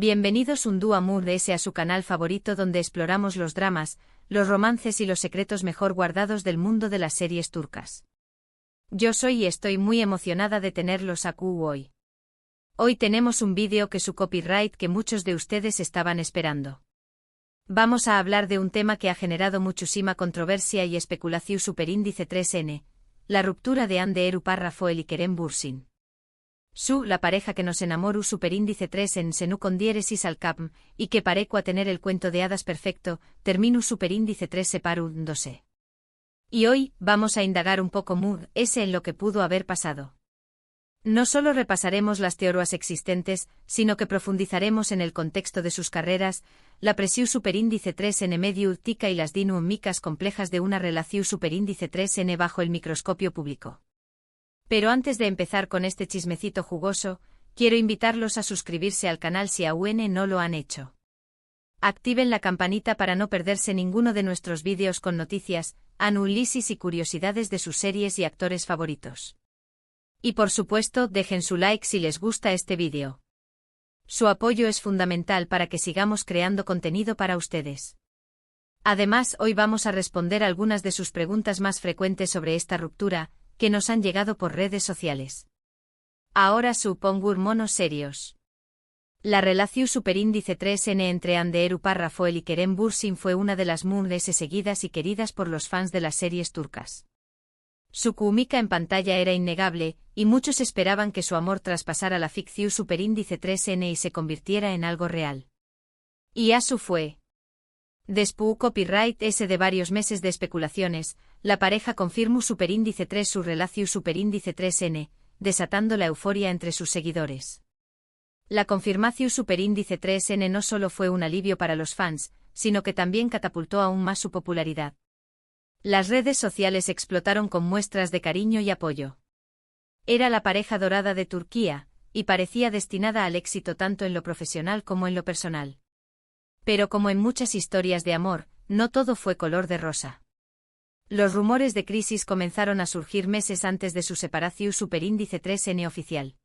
Bienvenidos un dúo Amour S a su canal favorito donde exploramos los dramas, los romances y los secretos mejor guardados del mundo de las series turcas. Yo soy y estoy muy emocionada de tenerlos aquí hoy. Hoy tenemos un vídeo que su copyright que muchos de ustedes estaban esperando. Vamos a hablar de un tema que ha generado muchísima controversia y especulación superíndice 3N, la ruptura de Hande Erupar Rafael y Kerem Bürsin. La pareja que nos enamoró superíndice 3 en Senu con diéresis al capm, y que pareco a tener el cuento de hadas perfecto, terminu superíndice 3 separándose. Y hoy, vamos a indagar un poco en lo que pudo haber pasado. No solo repasaremos las teorías existentes, sino que profundizaremos en el contexto de sus carreras, la presión superíndice 3N medio tica y las dinámicas complejas de una relación superíndice 3N bajo el microscopio público. Pero antes de empezar con este chismecito jugoso, quiero invitarlos a suscribirse al canal si aún no lo han hecho. Activen la campanita para no perderse ninguno de nuestros vídeos con noticias, análisis y curiosidades de sus series y actores favoritos. Y por supuesto, dejen su like si les gusta este vídeo. Su apoyo es fundamental para que sigamos creando contenido para ustedes. Además, hoy vamos a responder algunas de sus preguntas más frecuentes sobre esta ruptura, que nos han llegado por redes sociales. Ahora supongo monos serios. La relación superíndice 3N entre Hande Erupar Rafael y Kerem Bürsin fue una de las más seguidas y queridas por los fans de las series turcas. Su química en pantalla era innegable, y muchos esperaban que su amor traspasara la ficción superíndice 3N y se convirtiera en algo real. Y así fue. Después copyright S de varios meses de especulaciones, la pareja confirmó superíndice 3 su relación superíndice 3N, desatando la euforia entre sus seguidores. La confirmación superíndice 3N no solo fue un alivio para los fans, sino que también catapultó aún más su popularidad. Las redes sociales explotaron con muestras de cariño y apoyo. Era la pareja dorada de Turquía, y parecía destinada al éxito tanto en lo profesional como en lo personal. Pero como en muchas historias de amor, no todo fue color de rosa. Los rumores de crisis comenzaron a surgir meses antes de su separación superíndice 3N oficial.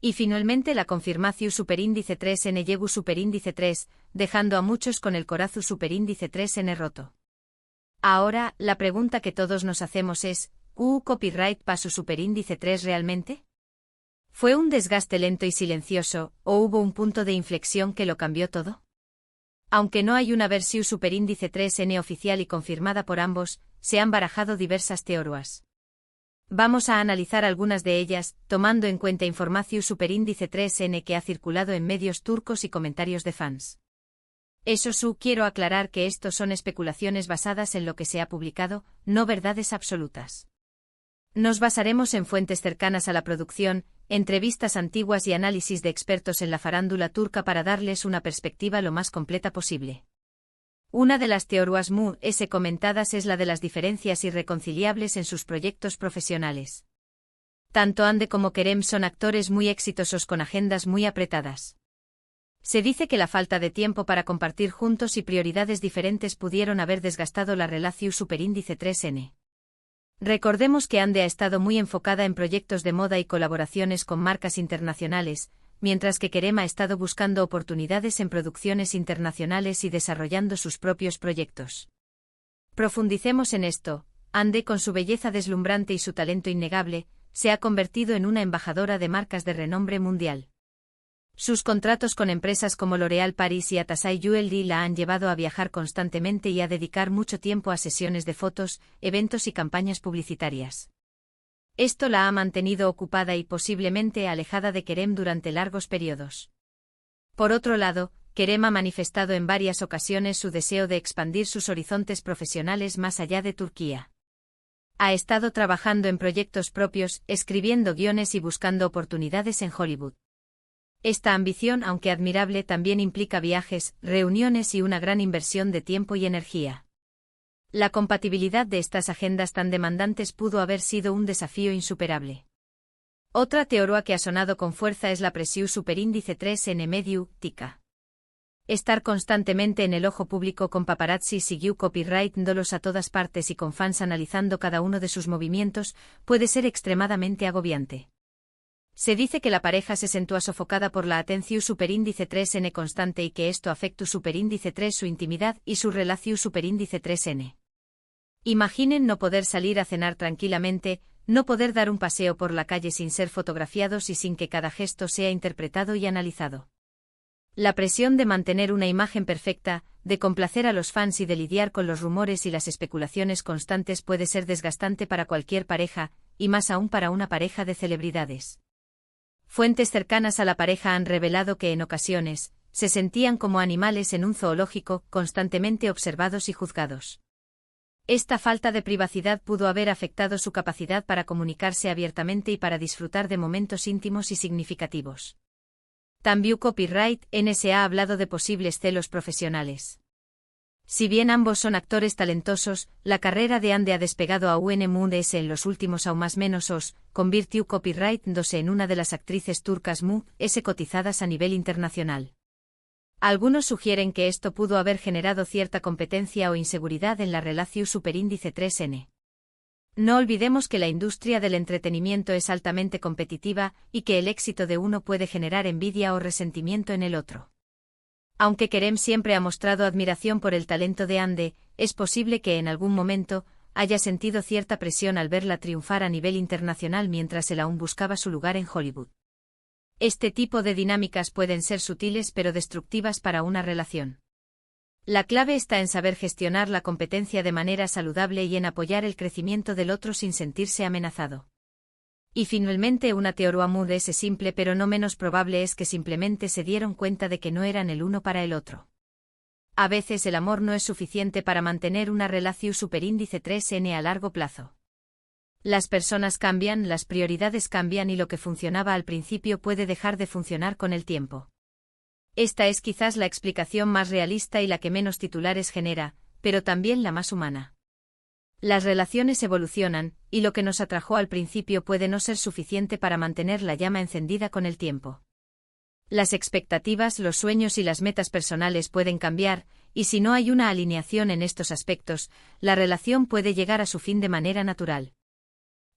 Y finalmente la confirmación superíndice 3N llegó superíndice 3, dejando a muchos con el corazón superíndice 3N roto. Ahora, la pregunta que todos nos hacemos es, ¿hubo copyright para su superíndice 3 realmente? ¿Fue un desgaste lento y silencioso, o hubo un punto de inflexión que lo cambió todo? Aunque no hay una versión superíndice 3N oficial y confirmada por ambos, se han barajado diversas teorías. Vamos a analizar algunas de ellas, tomando en cuenta información superíndice 3N que ha circulado en medios turcos y comentarios de fans. Quiero aclarar que estos son especulaciones basadas en lo que se ha publicado, no verdades absolutas. Nos basaremos en fuentes cercanas a la producción, entrevistas antiguas y análisis de expertos en la farándula turca para darles una perspectiva lo más completa posible. Una de las teorías comentadas es la de las diferencias irreconciliables en sus proyectos profesionales. Tanto Hande como Kerem son actores muy exitosos con agendas muy apretadas. Se dice que la falta de tiempo para compartir juntos y prioridades diferentes pudieron haber desgastado la relación superíndice 3N. Recordemos que Hande ha estado muy enfocada en proyectos de moda y colaboraciones con marcas internacionales, mientras que Kerem ha estado buscando oportunidades en producciones internacionales y desarrollando sus propios proyectos. Profundicemos en esto. Hande, con su belleza deslumbrante y su talento innegable, se ha convertido en una embajadora de marcas de renombre mundial. Sus contratos con empresas como L'Oréal Paris y Atasai Jewelry la han llevado a viajar constantemente y a dedicar mucho tiempo a sesiones de fotos, eventos y campañas publicitarias. Esto la ha mantenido ocupada y posiblemente alejada de Kerem durante largos periodos. Por otro lado, Kerem ha manifestado en varias ocasiones su deseo de expandir sus horizontes profesionales más allá de Turquía. Ha estado trabajando en proyectos propios, escribiendo guiones y buscando oportunidades en Hollywood. Esta ambición, aunque admirable, también implica viajes, reuniones y una gran inversión de tiempo y energía. La compatibilidad de estas agendas tan demandantes pudo haber sido un desafío insuperable. Otra teoría que ha sonado con fuerza es la presión superíndice 3N medio tica. Estar constantemente en el ojo público con paparazzi siguió copyright-dándolos a todas partes y con fans analizando cada uno de sus movimientos puede ser extremadamente agobiante. Se dice que la pareja se sentúa sofocada por la atención superíndice 3n constante y que esto afecta superíndice 3 su intimidad y su relación superíndice 3n. Imaginen no poder salir a cenar tranquilamente, no poder dar un paseo por la calle sin ser fotografiados y sin que cada gesto sea interpretado y analizado. La presión de mantener una imagen perfecta, de complacer a los fans y de lidiar con los rumores y las especulaciones constantes puede ser desgastante para cualquier pareja, y más aún para una pareja de celebridades. Fuentes cercanas a la pareja han revelado que en ocasiones, se sentían como animales en un zoológico, constantemente observados y juzgados. Esta falta de privacidad pudo haber afectado su capacidad para comunicarse abiertamente y para disfrutar de momentos íntimos y significativos. También Copyright NS ha hablado de posibles celos profesionales. Si bien ambos son actores talentosos, la carrera de Ande ha despegado a UNMUNDS en los últimos aún más menos os, convirtió Copyright 2 en una de las actrices turcas MUS cotizadas a nivel internacional. Algunos sugieren que esto pudo haber generado cierta competencia o inseguridad en la relación superíndice 3n. No olvidemos que la industria del entretenimiento es altamente competitiva y que el éxito de uno puede generar envidia o resentimiento en el otro. Aunque Kerem siempre ha mostrado admiración por el talento de Ande, es posible que en algún momento haya sentido cierta presión al verla triunfar a nivel internacional mientras él aún buscaba su lugar en Hollywood. Este tipo de dinámicas pueden ser sutiles pero destructivas para una relación. La clave está en saber gestionar la competencia de manera saludable y en apoyar el crecimiento del otro sin sentirse amenazado. Y finalmente una teoría es simple pero no menos probable es que simplemente se dieron cuenta de que no eran el uno para el otro. A veces el amor no es suficiente para mantener una relación superíndice 3n a largo plazo. Las personas cambian, las prioridades cambian y lo que funcionaba al principio puede dejar de funcionar con el tiempo. Esta es quizás la explicación más realista y la que menos titulares genera, pero también la más humana. Las relaciones evolucionan, y lo que nos atrajo al principio puede no ser suficiente para mantener la llama encendida con el tiempo. Las expectativas, los sueños y las metas personales pueden cambiar, y si no hay una alineación en estos aspectos, la relación puede llegar a su fin de manera natural.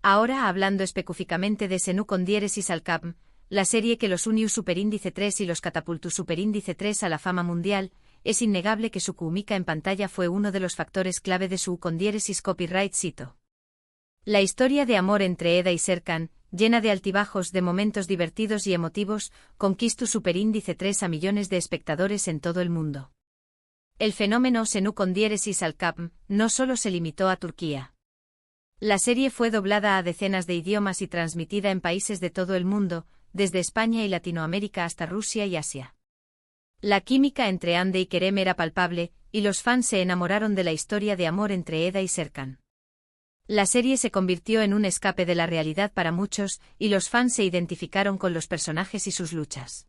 Ahora hablando específicamente de Senú con diéresis al Cap, la serie que los unió superíndice 3 y los catapultó superíndice 3 a la fama mundial, es innegable que su química en pantalla fue uno de los factores clave de su con diéresis copyright cito. La historia de amor entre Eda y Serkan, llena de altibajos, de momentos divertidos y emotivos, conquistó superíndice 3 a millones de espectadores en todo el mundo. El fenómeno Senú con diéresis al Cap no solo se limitó a Turquía. La serie fue doblada a decenas de idiomas y transmitida en países de todo el mundo, desde España y Latinoamérica hasta Rusia y Asia. La química entre Ande y Kerem era palpable, y los fans se enamoraron de la historia de amor entre Eda y Serkan. La serie se convirtió en un escape de la realidad para muchos, y los fans se identificaron con los personajes y sus luchas.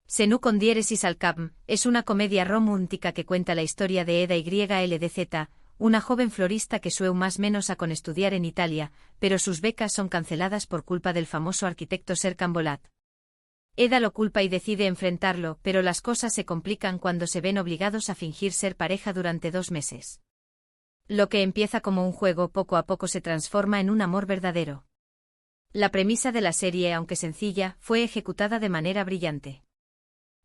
Senú con diéresis al Cap es una comedia romántica que cuenta la historia de Eda YLDZ, una joven florista que sueña más menos a con estudiar en Italia, pero sus becas son canceladas por culpa del famoso arquitecto Serkan Bolat. Eda lo culpa y decide enfrentarlo, pero las cosas se complican cuando se ven obligados a fingir ser pareja durante 2 meses. Lo que empieza como un juego poco a poco se transforma en un amor verdadero. La premisa de la serie, aunque sencilla, fue ejecutada de manera brillante.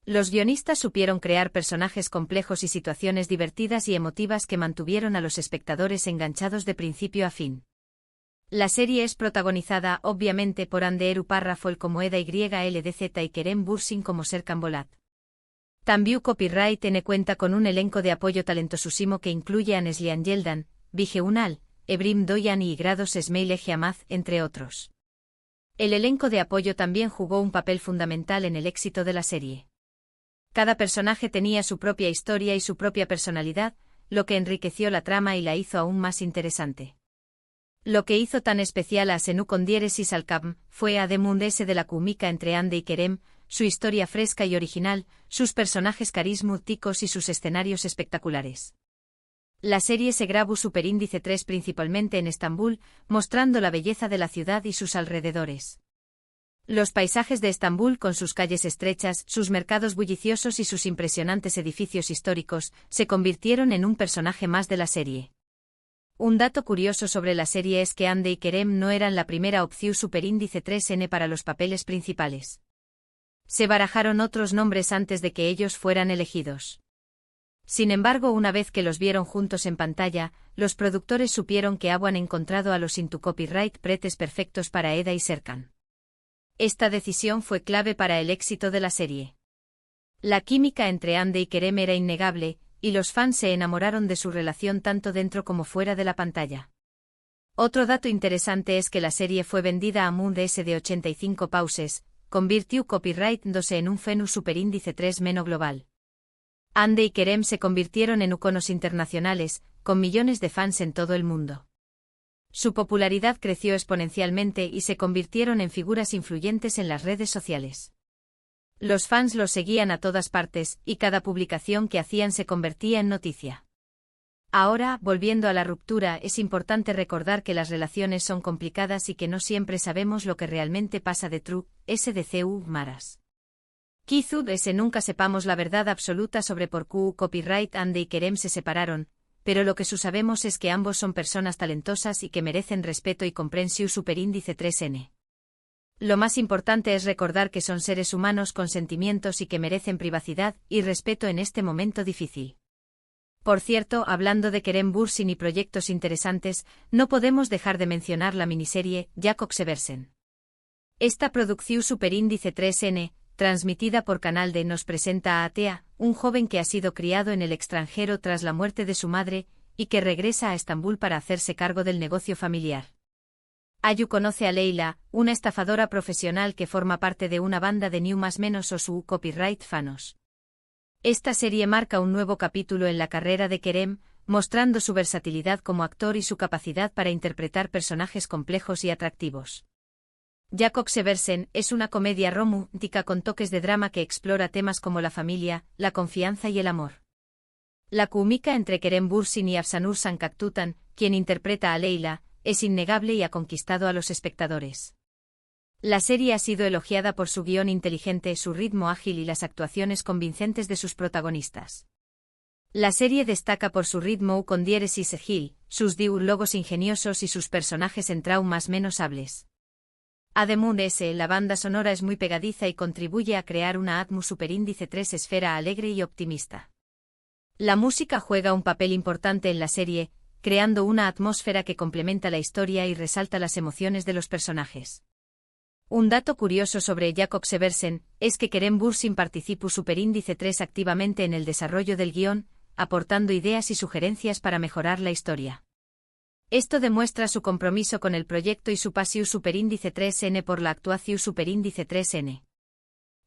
Los guionistas supieron crear personajes complejos y situaciones divertidas y emotivas que mantuvieron a los espectadores enganchados de principio a fin. La serie es protagonizada, obviamente, por Hande Eruparafolk como Eda YLDZ y Kerem Bürsin como Serkan Bolat. También Copyright N cuenta con un elenco de apoyo talentosísimo que incluye a Neslihan Yeldan, Bige Unal, Ebrim Doyan y Grados Esmail Egeamaz, entre otros. El elenco de apoyo también jugó un papel fundamental en el éxito de la serie. Cada personaje tenía su propia historia y su propia personalidad, lo que enriqueció la trama y la hizo aún más interesante. Lo que hizo tan especial a Senú con diéresis al Cap fue además de la química entre Ande y Kerem, su historia fresca y original, sus personajes carismáticos y sus escenarios espectaculares. La serie se grabó superíndice 3 principalmente en Estambul, mostrando la belleza de la ciudad y sus alrededores. Los paisajes de Estambul con sus calles estrechas, sus mercados bulliciosos y sus impresionantes edificios históricos, se convirtieron en un personaje más de la serie. Un dato curioso sobre la serie es que Hande y Kerem no eran la primera opción superíndice 3N para los papeles principales. Se barajaron otros nombres antes de que ellos fueran elegidos. Sin embargo, una vez que los vieron juntos en pantalla, los productores supieron que habían encontrado a los into copyright pretes perfectos para Eda y Serkan. Esta decisión fue clave para el éxito de la serie. La química entre Hande y Kerem era innegable, y los fans se enamoraron de su relación tanto dentro como fuera de la pantalla. Otro dato interesante es que la serie fue vendida a Moon DS de 85 pauses, convirtió copyright 2 en un fenu superíndice 3 meno global. Hande y Kerem se convirtieron en iconos internacionales, con millones de fans en todo el mundo. Su popularidad creció exponencialmente y se convirtieron en figuras influyentes en las redes sociales. Los fans los seguían a todas partes, y cada publicación que hacían se convertía en noticia. Ahora, volviendo a la ruptura, es importante recordar que las relaciones son complicadas y que no siempre sabemos lo que realmente pasa detrás de maras. Quizás nunca sepamos la verdad absoluta sobre por qué copyright Hande y Kerem se separaron, pero lo que sabemos es que ambos son personas talentosas y que merecen respeto y comprensión superíndice 3N. Lo más importante es recordar que son seres humanos con sentimientos y que merecen privacidad y respeto en este momento difícil. Por cierto, hablando de Kerem Bürsin y proyectos interesantes, no podemos dejar de mencionar la miniserie Jakob Seversen. Esta producción superíndice 3N, transmitida por Canal D, nos presenta a Atea, un joven que ha sido criado en el extranjero tras la muerte de su madre, y que regresa a Estambul para hacerse cargo del negocio familiar. Ayu conoce a Leila, una estafadora profesional que forma parte de una banda de New más menos o su copyright fanos. Esta serie marca un nuevo capítulo en la carrera de Kerem, mostrando su versatilidad como actor y su capacidad para interpretar personajes complejos y atractivos. Jakob Seversen es una comedia romántica con toques de drama que explora temas como la familia, la confianza y el amor. La química entre Kerem Bürsin y Afsanur Sankaktutan, quien interpreta a Leila, es innegable y ha conquistado a los espectadores. La serie ha sido elogiada por su guión inteligente, su ritmo ágil y las actuaciones convincentes de sus protagonistas. La serie destaca por su ritmo con diéresis ágil, sus diálogos ingeniosos y sus personajes en traumas menos hables. Además, la banda sonora es muy pegadiza y contribuye a crear una atmósfera superíndice 3 esfera alegre y optimista. La música juega un papel importante en la serie, creando una atmósfera que complementa la historia y resalta las emociones de los personajes. Un dato curioso sobre Jakob Seversen es que Kerem Bürsin participó superíndice 3 activamente en el desarrollo del guión, aportando ideas y sugerencias para mejorar la historia. Esto demuestra su compromiso con el proyecto y su pasión superíndice 3N por la actuación superíndice 3N.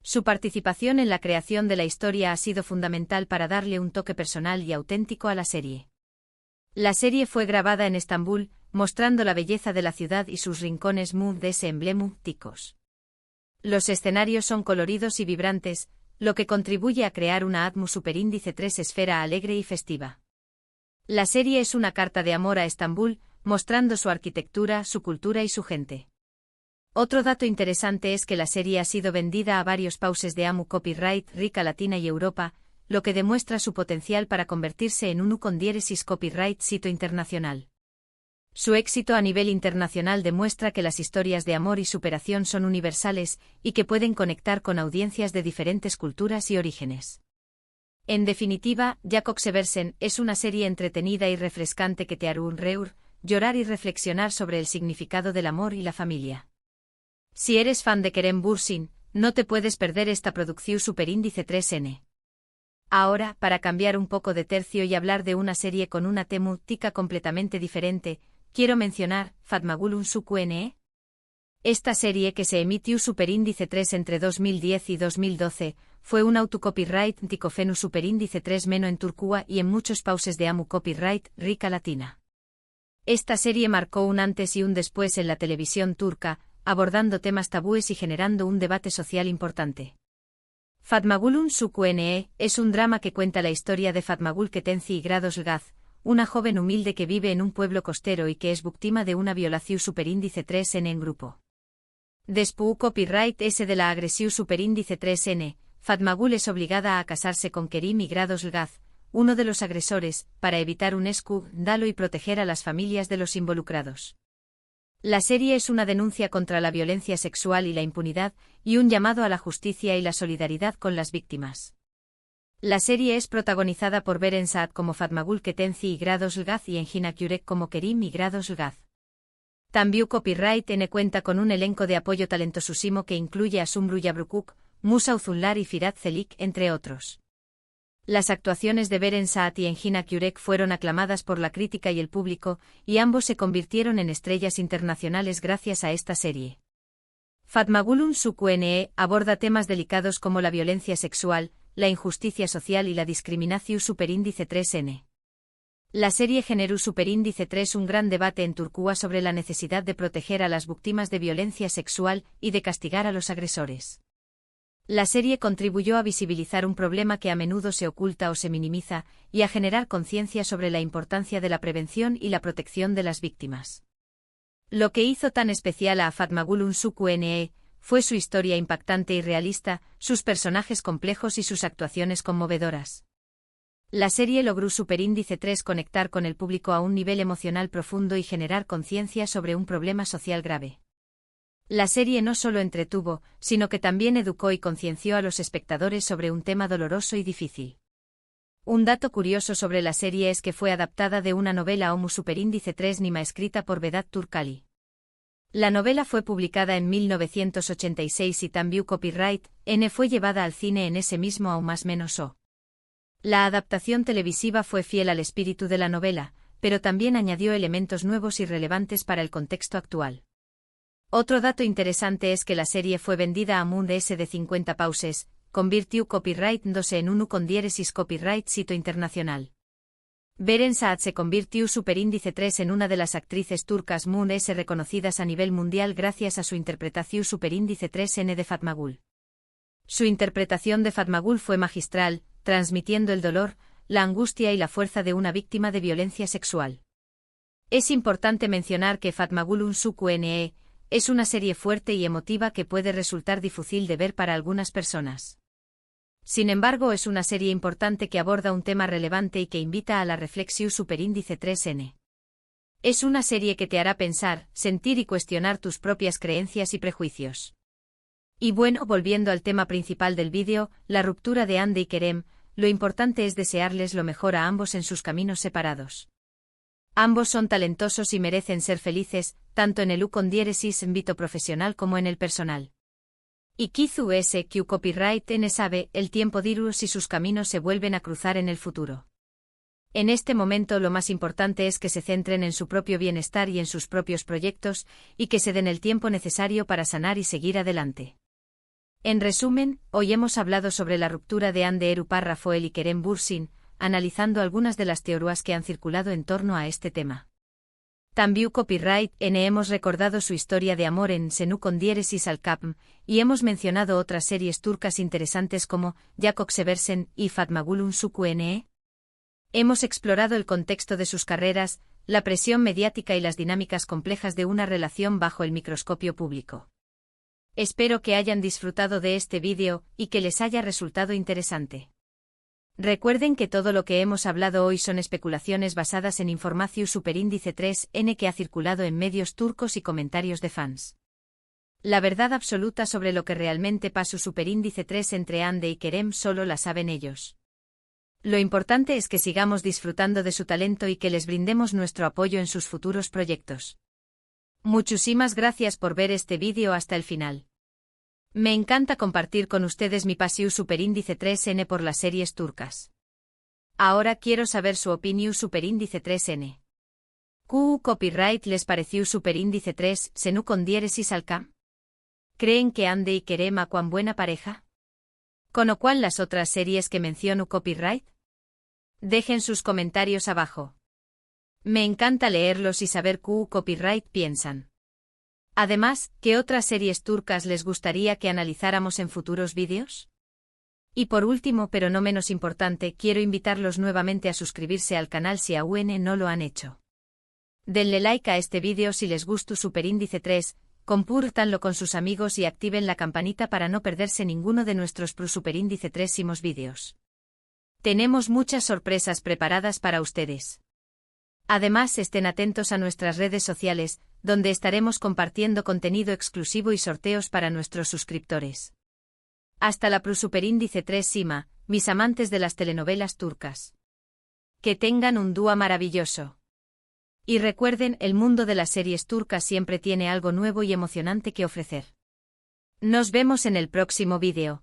Su participación en la creación de la historia ha sido fundamental para darle un toque personal y auténtico a la serie. La serie fue grabada en Estambul, mostrando la belleza de la ciudad y sus rincones emblemáticos. Los escenarios son coloridos y vibrantes, lo que contribuye a crear una atmósfera superíndice 3 esfera alegre y festiva. La serie es una carta de amor a Estambul, mostrando su arquitectura, su cultura y su gente. Otro dato interesante es que la serie ha sido vendida a varios pauses de AMU Copyright Rica Latina y Europa, lo que demuestra su potencial para convertirse en un con diéresis copyright sito internacional. Su éxito a nivel internacional demuestra que las historias de amor y superación son universales y que pueden conectar con audiencias de diferentes culturas y orígenes. En definitiva, Jakob Seversen es una serie entretenida y refrescante que te hará reír, llorar y reflexionar sobre el significado del amor y la familia. Si eres fan de Kerem Bürsin, no te puedes perder esta producción superíndice 3N. Ahora, para cambiar un poco de tercio y hablar de una serie con una temática completamente diferente, quiero mencionar Fatmagul QNE. Esta serie, que se emitió superíndice 3 entre 2010 y 2012, fue un autocopyright ticofenu superíndice 3 meno en Turcúa y en muchos pauses de AMU Copyright Rica Latina. Esta serie marcó un antes y un después en la televisión turca, abordando temas tabúes y generando un debate social importante. Fatmagul QNE es un drama que cuenta la historia de Fatmagul Ketenci y Grados Lgaz, una joven humilde que vive en un pueblo costero y que es víctima de una violación superíndice 3N en grupo. Después copyright S de la agresión superíndice 3N, Fatmagul es obligada a casarse con Kerim y Grados Lgaz, uno de los agresores, para evitar un escándalo y proteger a las familias de los involucrados. La serie es una denuncia contra la violencia sexual y la impunidad, y un llamado a la justicia y la solidaridad con las víctimas. La serie es protagonizada por Beren Saat como Fatmagul Ketenci y Grados Lgaz y Engin Akyurek como Kerim y Grados Lgaz. También Copyright N cuenta con un elenco de apoyo talentosísimo que incluye a Sumru Yabrukuk, Musa Uzunlar y Firat Celik, entre otros. Las actuaciones de Beren Saat y Engin Akyurek fueron aclamadas por la crítica y el público, y ambos se convirtieron en estrellas internacionales gracias a esta serie. Fatmagulun Suku-Ne aborda temas delicados como la violencia sexual, la injusticia social y la discriminación superíndice 3N. La serie generó superíndice 3 un gran debate en Turquía sobre la necesidad de proteger a las víctimas de violencia sexual y de castigar a los agresores. La serie contribuyó a visibilizar un problema que a menudo se oculta o se minimiza, y a generar conciencia sobre la importancia de la prevención y la protección de las víctimas. Lo que hizo tan especial a Fatmagulun Suku-Ne fue su historia impactante y realista, sus personajes complejos y sus actuaciones conmovedoras. La serie logró superíndice 3 conectar con el público a un nivel emocional profundo y generar conciencia sobre un problema social grave. La serie no solo entretuvo, sino que también educó y concienció a los espectadores sobre un tema doloroso y difícil. Un dato curioso sobre la serie es que fue adaptada de una novela Omu superíndice 3 Nima escrita por Vedat Turkali. La novela fue publicada en 1986 y también Copyright N fue llevada al cine en ese mismo o más menos o. La adaptación televisiva fue fiel al espíritu de la novela, pero también añadió elementos nuevos y relevantes para el contexto actual. Otro dato interesante es que la serie fue vendida a Mund S de 50 pauses, convirtió Copyright 2 en uno con diéresis Copyright sito internacional. Beren Saat se convirtió superíndice 3 en una de las actrices turcas Mund S reconocidas a nivel mundial gracias a su interpretación superíndice 3N de Fatmagul. Su interpretación de Fatmagul fue magistral, transmitiendo el dolor, la angustia y la fuerza de una víctima de violencia sexual. Es importante mencionar que Fatmagulun Suku-Ne es una serie fuerte y emotiva que puede resultar difícil de ver para algunas personas. Sin embargo, es una serie importante que aborda un tema relevante y que invita a la reflexión superíndice 3N. Es una serie que te hará pensar, sentir y cuestionar tus propias creencias y prejuicios. Y bueno, volviendo al tema principal del vídeo, la ruptura de Hande y Kerem, lo importante es desearles lo mejor a ambos en sus caminos separados. Ambos son talentosos y merecen ser felices, tanto en el con diéresis en vito profesional como en el personal. Y Kizu SQ Copyright N sabe, el tiempo dirá si sus caminos se vuelven a cruzar en el futuro. En este momento lo más importante es que se centren en su propio bienestar y en sus propios proyectos, y que se den el tiempo necesario para sanar y seguir adelante. En resumen, hoy hemos hablado sobre la ruptura de Hande Erupa Rafael y Kerem Bürsin, analizando algunas de las teorías que han circulado en torno a este tema. También Copyright N hemos recordado su historia de amor en Senu con diéresis al Capm, y hemos mencionado otras series turcas interesantes como Jakob Seversen y Fatmagulun Suku-Ne. Hemos explorado el contexto de sus carreras, la presión mediática y las dinámicas complejas de una relación bajo el microscopio público. Espero que hayan disfrutado de este vídeo y que les haya resultado interesante. Recuerden que todo lo que hemos hablado hoy son especulaciones basadas en información superíndice 3N que ha circulado en medios turcos y comentarios de fans. La verdad absoluta sobre lo que realmente pasó superíndice 3 entre Hande y Kerem solo la saben ellos. Lo importante es que sigamos disfrutando de su talento y que les brindemos nuestro apoyo en sus futuros proyectos. Muchísimas gracias por ver este vídeo hasta el final. Me encanta compartir con ustedes mi pasión superíndice 3N por las series turcas. Ahora quiero saber su opinión superíndice 3N. ¿Qué Copyright les pareció superíndice 3 Senu con diéresis al Cam? ¿Creen que Hande y Kerem a cuán buena pareja? ¿Con o cuál las otras series que menciono Copyright? Dejen sus comentarios abajo. Me encanta leerlos y saber qué Copyright piensan. Además, ¿qué otras series turcas les gustaría que analizáramos en futuros vídeos? Y por último, pero no menos importante, quiero invitarlos nuevamente a suscribirse al canal si aún no lo han hecho. Denle like a este vídeo si les gustó superíndice 3, compártanlo con sus amigos y activen la campanita para no perderse ninguno de nuestros superíndice 3 vídeos. Tenemos muchas sorpresas preparadas para ustedes. Además, estén atentos a nuestras redes sociales, donde estaremos compartiendo contenido exclusivo y sorteos para nuestros suscriptores. Hasta la Prosuperindice 3 Sima, mis amantes de las telenovelas turcas. Que tengan un día maravilloso. Y recuerden, el mundo de las series turcas siempre tiene algo nuevo y emocionante que ofrecer. Nos vemos en el próximo vídeo.